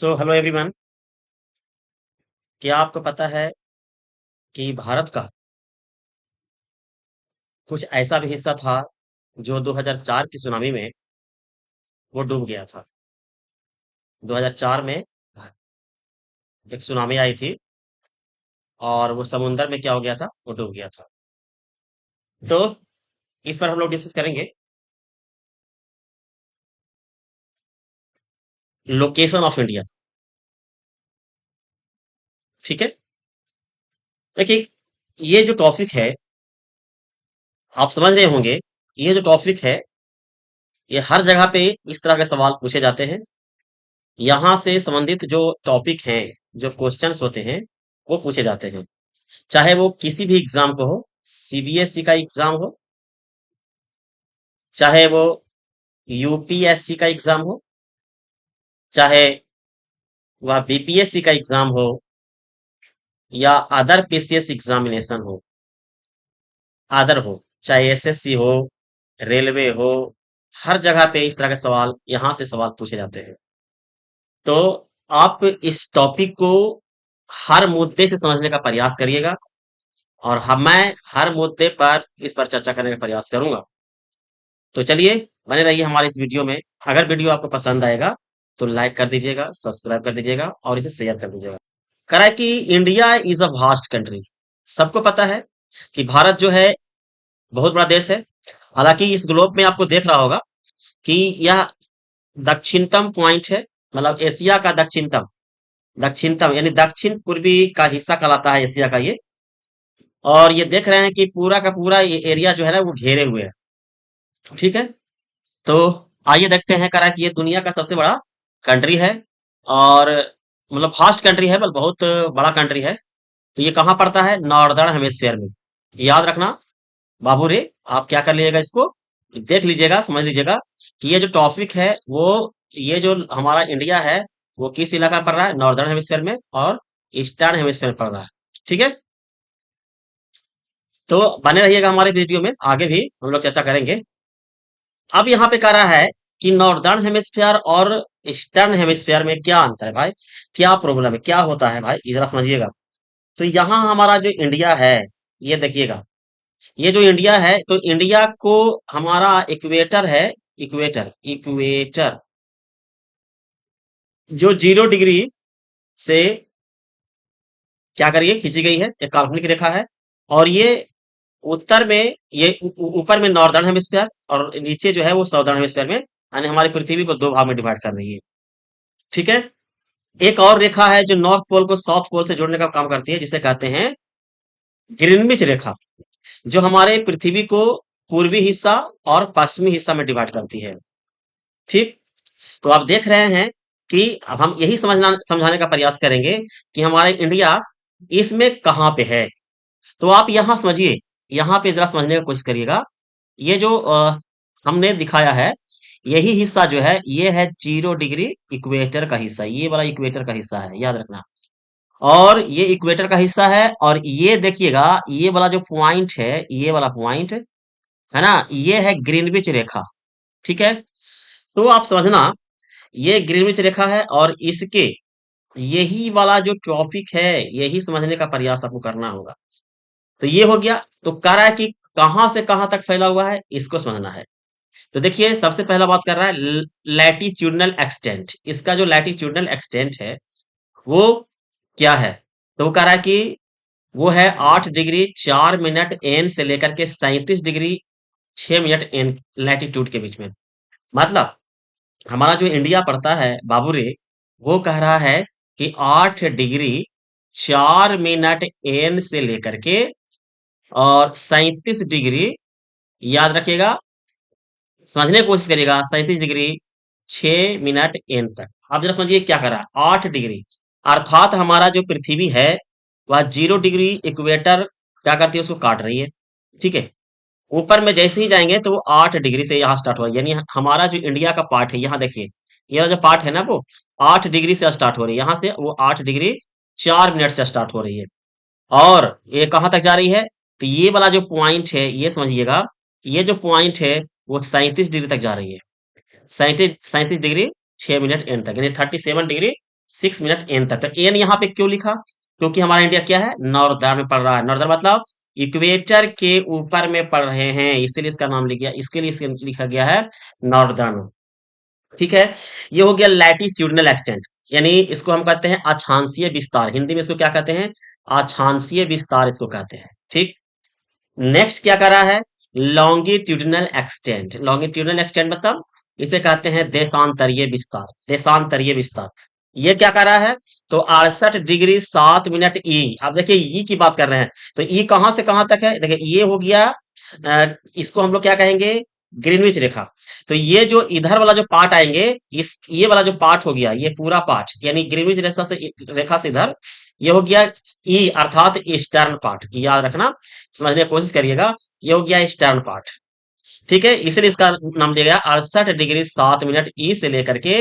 So hello everyone. क्या आपको पता है कि भारत का कुछ ऐसा भी हिस्सा था जो 2004 की सुनामी में वो डूब गया था। 2004 में एक सुनामी आई थी और वो समुंदर में क्या हो गया था, वो डूब गया था। तो इस पर हम लोग डिस्कस करेंगे लोकेशन ऑफ इंडिया। ठीक है। देखिए, ये जो टॉपिक है आप समझ रहे होंगे। ये जो टॉपिक है ये हर जगह पे इस तरह के सवाल पूछे जाते हैं। यहाँ से संबंधित जो टॉपिक हैं, जो क्वेश्चंस होते हैं, वो पूछे जाते हैं। चाहे वो किसी भी एग्जाम को हो, सीबीएसई का एग्जाम हो, चाहे वो यूपीएससी का एग्जाम हो, चाहे वह बीपीएससी का एग्जाम हो या अदर पीसीएस एग्जामिनेशन हो, अदर हो, चाहे एसएससी हो, रेलवे हो, हर जगह पे इस तरह के सवाल, यहाँ से सवाल पूछे जाते हैं। तो आप इस टॉपिक को हर मुद्दे से समझने का प्रयास करिएगा और मैं हर मुद्दे पर इस पर चर्चा करने का प्रयास करूंगा। तो चलिए, बने रहिए हमारे इस वीडियो में। अगर वीडियो आपको पसंद आएगा तो लाइक कर दीजिएगा, सब्सक्राइब कर दीजिएगा और इसे शेयर कर दीजिएगा। करा है कि India is a vast country. सबको पता है कि भारत जो है बहुत बड़ा देश है। हालांकि इस ग्लोब में आपको देख रहा होगा कि यह दक्षिणतम पॉइंट है, मतलब एशिया का दक्षिणतम, दक्षिणतम यानी दक्षिण पूर्वी का हिस्सा कहलाता है एशिया का ये। और ये देख रहे हैं कि पूरा का पूरा ये एरिया जो है ना वो घेरे हुए है। ठीक है। तो आइए देखते हैं करा कि ये दुनिया का सबसे बड़ा कंट्री है और मतलब फास्ट कंट्री है, बल बहुत बड़ा कंट्री है। तो ये कहाँ पड़ता है? नॉर्दर्न हेमिस्फीयर में। याद रखना बाबू रे, आप क्या कर लीजिएगा, इसको देख लीजिएगा, समझ लीजिएगा कि ये जो टॉपिक है वो, ये जो हमारा इंडिया है वो किस इलाका में पड़ रहा है? नॉर्दर्न हेमिस्फीयर में और ईस्टर्न हेमिस्फीयर में पड़ रहा है। ठीक है। तो बने रहिएगा हमारे वीडियो में, आगे भी हम लोग चर्चा करेंगे। अब यहाँ पे कह रहा है कि नॉर्दर्न हेमिस्फीयर और ईस्टर्न हेमिस्फीयर में क्या अंतर है भाई, क्या प्रॉब्लम है, क्या होता है भाई, ये जरा समझिएगा। तो यहाँ हमारा जो इंडिया है, ये देखिएगा, ये जो इंडिया है तो इंडिया को हमारा इक्वेटर है, इक्वेटर, इक्वेटर जो 0 डिग्री से क्या करिए खींची गई है, एक काल्पनिक रेखा है। और ये उत्तर में, ये ऊपर में नॉर्दर्न हेमिस्फीयर और नीचे जो है वो साउदर्न हेमिस्फीयर में, यानी हमारी पृथ्वी को दो भाग में डिवाइड कर रही है। ठीक है। एक और रेखा है जो नॉर्थ पोल को साउथ पोल से जोड़ने का काम करती है, जिसे कहते हैं ग्रीनविच रेखा, जो हमारे पृथ्वी को पूर्वी हिस्सा और पश्चिमी हिस्सा में डिवाइड करती है। ठीक। तो आप देख रहे हैं कि अब हम यही समझाने का प्रयास करेंगे कि हमारा इंडिया इसमें कहाँ पे है। तो आप यहाँ समझिए, यहाँ पे जरा समझने की कोशिश करिएगा। ये जो हमने दिखाया है, यही हिस्सा जो है ये है 0 डिग्री इक्वेटर का हिस्सा, ये वाला इक्वेटर का हिस्सा है, याद रखना। और ये इक्वेटर का हिस्सा है और ये देखिएगा, ये वाला जो पॉइंट है, ये वाला पॉइंट है ना, ये है ग्रीनविच रेखा। ठीक है। तो आप समझना, ये ग्रीनविच रेखा है और इसके यही वाला जो टॉपिक है, यही समझने का प्रयास आपको करना होगा। तो ये हो गया। तो कह रहा है कि कहां से कहां तक फैला हुआ है, इसको समझना है। तो देखिए, सबसे पहला बात कर रहा है लैटिट्यूडनल एक्सटेंट। इसका जो लैटिट्यूडनल एक्सटेंट है वो क्या है? तो वो कह रहा है कि वो है 8 डिग्री 4 मिनट एन से लेकर के 37 डिग्री 6 मिनट एन लैटिट्यूड के बीच में। मतलब हमारा जो इंडिया पड़ता है बाबू रे, वो कह रहा है कि 8 डिग्री 4 मिनट एन से लेकर के और 37 डिग्री, याद रखिएगा, समझने की कोशिश करिएगा, 37 डिग्री 6 मिनट एन तक। आप जरा समझिए क्या कर रहा है, 8 डिग्री, अर्थात हमारा जो पृथ्वी है वह 0 डिग्री इक्वेटर क्या करती है, उसको काट रही है। ठीक है। ऊपर में जैसे ही जाएंगे तो वो 8 डिग्री से यहाँ स्टार्ट हो रही है, यानी हमारा जो इंडिया का पार्ट है, यहाँ देखिए, ये वाला जो पार्ट है ना वो 8 डिग्री से स्टार्ट हो रही है, यहाँ से वो 8 डिग्री 4 मिनट से स्टार्ट हो रही है। और ये कहाँ तक जा रही है? तो ये वाला जो पॉइंट है, ये समझिएगा, ये जो पॉइंट है वो 37 डिग्री तक जा रही है। 37 डिग्री 6 मिनट एंड तक, यानी 37 डिग्री 6 मिनट एन तक। तो एन यहाँ पे क्यों लिखा? क्योंकि हमारा इंडिया क्या है, नॉर्दर्न में पड़ रहा है। नॉर्दर्न मतलब इक्वेटर के ऊपर में पड़ रहे हैं, इसलिए इसका नाम लिख गया, इसके लिए इसके लिखा गया है नॉर्दर्न। ठीक है। ये हो गया लैटिट्यूडनल एक्सटेंट, यानी इसको हम कहते हैं अक्षांशीय विस्तार। हिंदी में इसको क्या कहते हैं? अक्षांशीय विस्तार इसको कहते हैं। ठीक। नेक्स्ट क्या कर रहा है? Longitudinal extent. लॉन्गिट्यूडनल एक्सटेंट मतलब इसे कहते हैं देशांतरीय विस्तार। देशांतरीय विस्तार ये क्या कर रहा है? तो 68 डिग्री 7 मिनट ई। अब देखिए ई की बात कर रहे हैं, तो ई कहां से कहां तक है? देखिए ये हो गया, इसको हम लोग क्या कहेंगे, ग्रीनविच रेखा। तो ये जो इधर वाला जो पार्ट आएंगे, इस ये वाला जो पार्ट हो गया, ये पूरा पार्ट यानी ग्रीनविच रेखा से इधर, ये हो गया ई अर्थात ईस्टर्न पार्ट। याद रखना, समझने की कोशिश करिएगा, ये हो गया ईस्टर्न पार्ट। ठीक है, इसलिए इसका नाम दिया गया 68 डिग्री 7 मिनट ई से लेकर के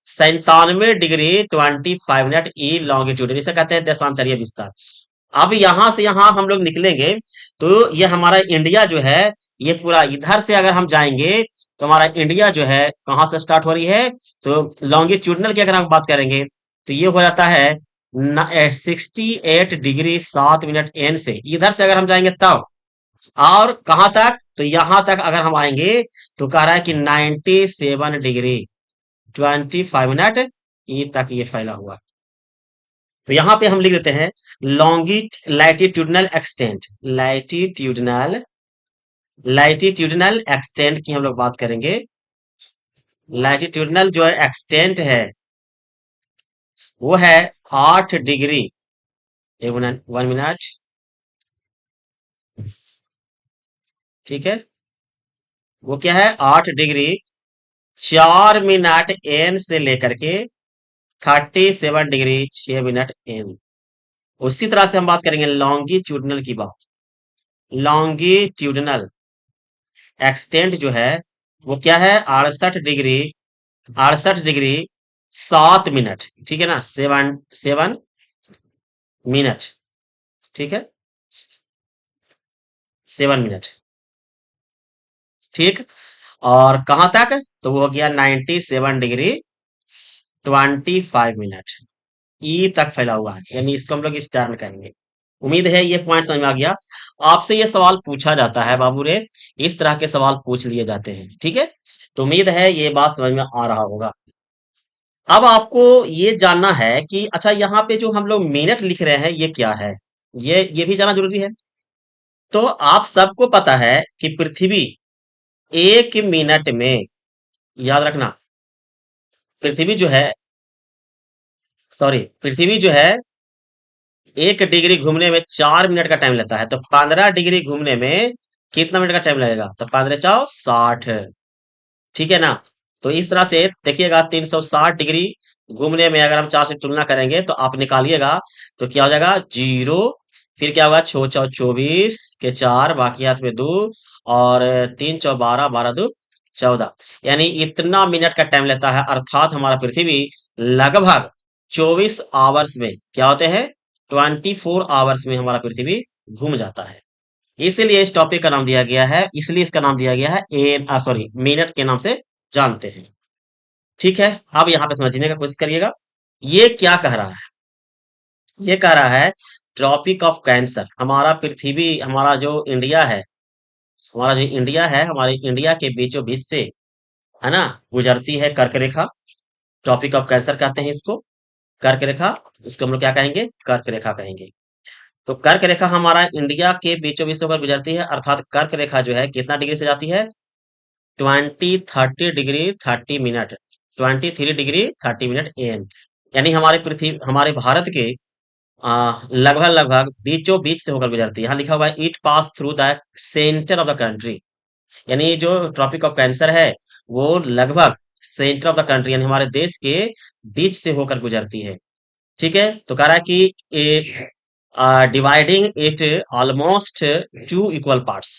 97 डिग्री 25 मिनट ई लॉन्गिट्यूड, इसे कहते हैं देशांतरीय विस्तार। अब यहां से यहां हम लोग निकलेंगे, तो ये हमारा इंडिया जो है, ये पूरा इधर से अगर हम जाएंगे, तो हमारा इंडिया जो है कहां से स्टार्ट हो रही है? तो लॉन्गिट्यूडनल की अगर हम बात करेंगे, तो ये हो जाता है 68 डिग्री 7 मिनट एन से। इधर से अगर हम जाएंगे तब, और कहां तक? तो यहां तक अगर हम आएंगे, तो कह रहा है कि 97 डिग्री 25 मिनट ई तक ये फैला हुआ। तो यहां पे हम लिख देते हैं लॉन्गिट latitudinal extent. Latitudinal latitudinal extent की हम लोग बात करेंगे। लैटिट्यूडनल जो है एक्सटेंट है, वो है 8 डिग्री, 1 मिनट। ठीक है, वो क्या है? 8 डिग्री 4 मिनट एन से लेकर के 37 डिग्री 6 मिनट एन। उसी तरह से हम बात करेंगे लॉन्गिट्यूडनल की बात। लॉन्गिट्यूडनल एक्सटेंट जो है, वो क्या है? 68 डिग्री 68 डिग्री 7 मिनट। ठीक है ना, 7 मिनट। ठीक है, 7 मिनट। ठीक। और कहां तक? तो वो हो गया 97 डिग्री 25 मिनट ई तक फैला हुआ है, यानी इसको हम लोग इस टर्म कहेंगे। उम्मीद है ये पॉइंट समझ में आ गया। आपसे ये सवाल पूछा जाता है बाबू रे, इस तरह के सवाल पूछ लिए जाते हैं। ठीक है, तो उम्मीद है ये बात समझ में आ रहा होगा। अब आपको ये जानना है कि अच्छा यहाँ पे जो हम लोग मिनट लिख रहे हैं ये क्या है, ये भी जानना जरूरी है। तो आप सबको पता है कि पृथ्वी 1 मिनट में, याद रखना, पृथ्वी जो है, सॉरी, पृथ्वी जो है 1 डिग्री घूमने में 4 मिनट का टाइम लेता है। तो 15 डिग्री घूमने में कितना मिनट का टाइम लगेगा? तो 15 × 4 = 60। ठीक है ना। तो इस तरह से देखिएगा, 360 डिग्री घूमने में अगर हम 4 से तुलना करेंगे, तो आप निकालिएगा, तो क्या हो जाएगा? 0। फिर क्या होगा? 6 × 4 = 24 के 4, बाकी हाथ में 2, और 3 × 4 = 12, 12 × 2 = 14। यानी इतना मिनट का टाइम लेता है, अर्थात हमारा पृथ्वी लगभग 24 आवर्स में क्या होते हैं? 24 आवर्स में हमारा पृथ्वी घूम जाता है। इसीलिए इस टॉपिक का नाम दिया गया है, इसलिए इसका नाम दिया गया है सॉरी, मिनट के नाम से जानते हैं। ठीक है, अब यहां पे समझने का कोशिश करिएगा। ये क्या कह रहा है? ये कह रहा है ट्रॉपिक ऑफ कैंसर, हमारा पृथ्वी, हमारा जो इंडिया है, हमारा जो इंडिया है, हमारे इंडिया के बीचों बीच से, है ना, गुजरती है कर्क रेखा। ट्रॉपिक ऑफ कैंसर कहते हैं इसको, कर्क रेखा। इसको हम लोग क्या कहेंगे? कर्क रेखा कहेंगे। तो कर्क रेखा हमारा इंडिया के बीचों बीच से होकर गुजरती है, अर्थात कर्क रेखा जो है कितना डिग्री से जाती है? 30 degree 30 minute, 23 degree 30 minute M. यानी हमारे पृथ्वी, हमारे भारत के लगभग लगभग बीचों बीच से होकर गुजरती है। यहाँ लिखा हुआ है it pass through the centre of the country, यानी जो ट्रॉपिक ऑफ कैंसर है, वो लगभग सेंटर ऑफ द कंट्री यानी हमारे देश के बीच से होकर गुजरती है। ठीक है, तो कह रहा है कि dividing it almost 2 equal parts,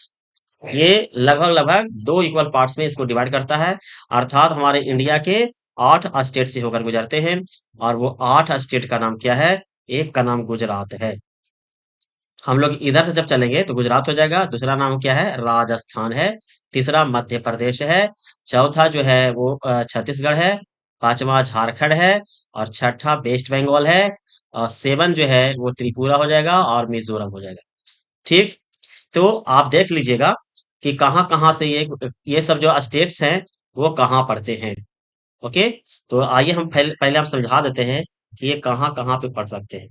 ये लगभग लगभग 2 इक्वल पार्ट्स में इसको डिवाइड करता है। अर्थात हमारे इंडिया के 8 स्टेट से होकर गुजरते हैं, और वो 8 स्टेट का नाम क्या है? एक का नाम गुजरात है। हम लोग इधर से जब चलेंगे तो गुजरात हो जाएगा, दूसरा नाम क्या है? राजस्थान है, तीसरा मध्य प्रदेश है, चौथा जो है वो छत्तीसगढ़ है, पांचवा झारखंड है, और छठा वेस्ट बंगाल है, और सेवन जो है वो त्रिपुरा हो जाएगा और मिजोरम हो जाएगा। ठीक। तो आप देख लीजिएगा कि कहाँ कहाँ से ये सब जो स्टेट्स हैं वो कहाँ पड़ते हैं। ओके। तो आइए हम पहले पहले हम समझा देते हैं कि ये कहाँ कहाँ पे पड़ सकते हैं।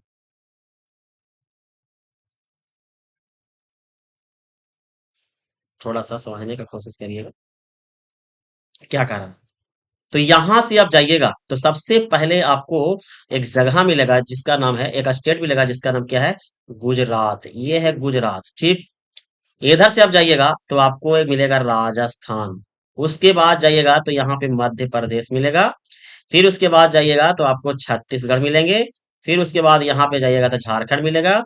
थोड़ा सा समझने का कोशिश करिएगा क्या कह रहा है। तो यहां से आप जाइएगा तो सबसे पहले आपको एक जगह मिलेगा जिसका नाम है, एक स्टेट मिलेगा जिसका नाम क्या है, गुजरात। ये है गुजरात। ठीक। इधर से आप जाइएगा तो आपको एक मिलेगा राजस्थान। उसके बाद जाइएगा तो यहाँ पे मध्य प्रदेश मिलेगा। फिर उसके बाद जाइएगा तो आपको छत्तीसगढ़ मिलेंगे। फिर उसके बाद यहाँ पे जाइएगा तो झारखंड मिलेगा।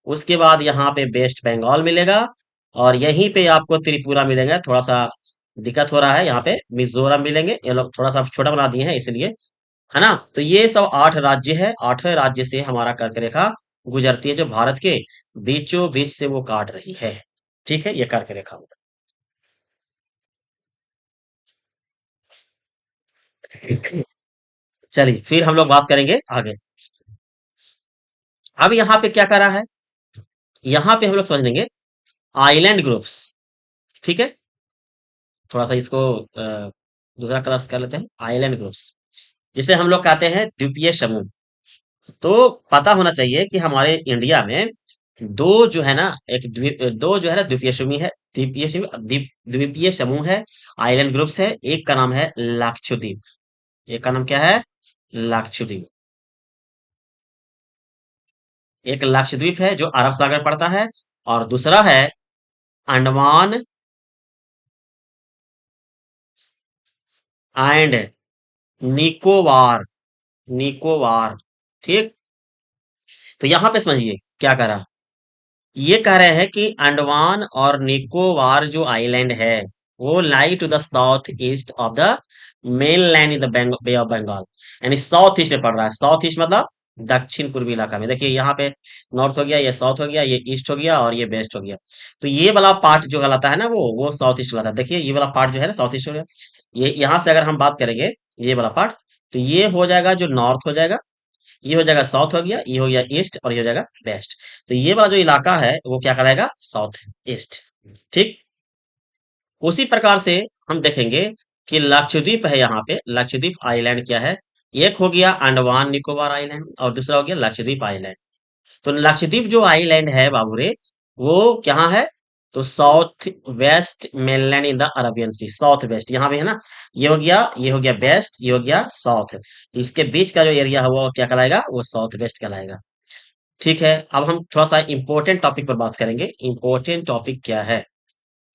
उसके बाद यहाँ पे वेस्ट बंगाल मिलेगा। और यहीं पे आपको त्रिपुरा मिलेगा। थोड़ा सा दिक्कत हो रहा है यहाँ पे, मिजोरम मिलेंगे। ये लोग थोड़ा सा छोटा बना दिए हैं इसलिए, है ना। तो ये सब 8 राज्य है। 8वें राज्य से हमारा कर्क रेखा गुजरती है, जो भारत के बीचों बीच से वो काट रही है। ठीक है, ये कर्क रेखा होगा। चलिए फिर हम लोग बात करेंगे आगे। अब यहाँ पे क्या करा है, यहाँ पे हम लोग समझ लेंगे आइलैंड ग्रुप्स। ठीक है। थोड़ा सा इसको दूसरा कलर कर लेते हैं, आइलैंड ग्रुप्स, जिसे हम लोग कहते हैं द्वीपीय समूह। तो पता होना चाहिए कि हमारे इंडिया में दो जो है ना, एक द्वीप, दो जो है ना द्वीपीय समूह है, द्वीपीय समूह द्वीपीय समूह है, आइलैंड ग्रुप्स है। एक का नाम है लक्षद्वीप। एक का नाम क्या है, लक्षद्वीप। एक लक्षद्वीप है जो अरब सागर पड़ता है, और दूसरा है अंडमान एंड निकोबार। निकोबार। ठीक। तो यहां पे समझिए क्या करा, ये कह रहे हैं कि अंडमान और निकोबार जो आइलैंड है वो lie to the south east of the mainland in the bay of Bengal. यानी साउथ ईस्ट में पड़ रहा है। साउथ ईस्ट मतलब दक्षिण पूर्वी इलाका में। देखिए यहाँ पे नॉर्थ हो गया, ये साउथ हो गया, ये ईस्ट हो गया, और ये वेस्ट हो गया। तो ये वाला पार्ट जो कहलाता है ना, वो साउथ ईस्ट कहलाता है। देखिए ये वाला पार्ट जो है ना साउथ ईस्ट हो गया। ये यहाँ से अगर हम बात करेंगे, ये वाला पार्ट, तो ये हो जाएगा जो नॉर्थ हो जाएगा, ये हो जाएगा साउथ हो गया, ये हो गया ईस्ट, और ये हो जाएगा वेस्ट। तो ये वाला जो इलाका है वो क्या कहलाएगा, साउथ ईस्ट। ठीक। उसी प्रकार से हम देखेंगे कि लक्षद्वीप है। यहाँ पे लक्षद्वीप आइलैंड क्या है, एक हो गया अंडमान निकोबार आइलैंड, और दूसरा हो गया लक्षद्वीप आइलैंड। तो लक्षद्वीप जो आइलैंड है बाबूरे, वो कहाँ है, तो south west mainland in the Arabian sea. South west यहाँ पे है ना, ये हो गया, ये हो गया वेस्ट, ये हो गया साउथ। तो इसके बीच का जो एरिया है वो क्या कहलाएगा, वो साउथ वेस्ट कहलाएगा। ठीक है। अब हम थोड़ा सा इंपॉर्टेंट टॉपिक पर बात करेंगे। इंपॉर्टेंट टॉपिक क्या है,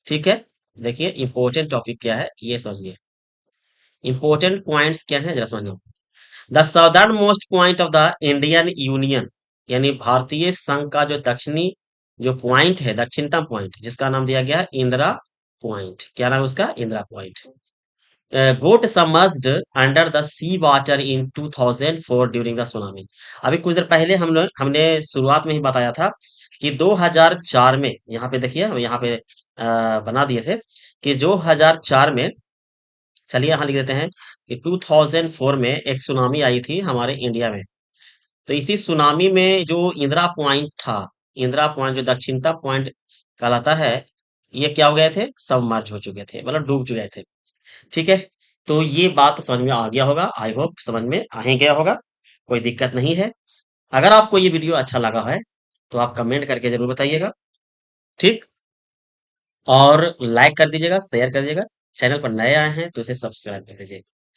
ठीक है। देखिए इंपॉर्टेंट टॉपिक क्या है ये समझिए। इंपॉर्टेंट पॉइंट्स क्या है जरा समझो। The southern most point of the Indian union, यानी भारतीय संघ का जो दक्षिणी जो पॉइंट है, दक्षिणतम पॉइंट, जिसका नाम दिया गया है इंदिरा पॉइंट। क्या नाम है उसका, Indira point. Got submerged under the sea water in 2004 during the tsunami. अभी कुछ देर पहले हम लोग हमने शुरुआत में ही बताया था कि 2004 में, यहाँ पे देखिए हम यहाँ पे बना दिए थे कि 2004 में, चलिए यहाँ लिख देते हैं कि 2004 में एक सुनामी आई थी हमारे इंडिया में। तो इसी सुनामी में जो इंदिरा पॉइंट था, इंदिरा पॉइंट जो दक्षिणता पॉइंट कहलाता है, ये क्या हो गए थे, सबमर्ज हो चुके थे, मतलब डूब चुके थे। ठीक है। तो ये बात समझ में आ गया होगा, आई होप समझ में आ ही गया होगा, कोई दिक्कत नहीं है। अगर आपको ये वीडियो अच्छा लगा है तो आप कमेंट करके जरूर बताइएगा। ठीक। और लाइक कर दीजिएगा, शेयर कर दीजिएगा। चैनल पर नए आए हैं तो इसे सब्सक्राइब कर दीजिएगा।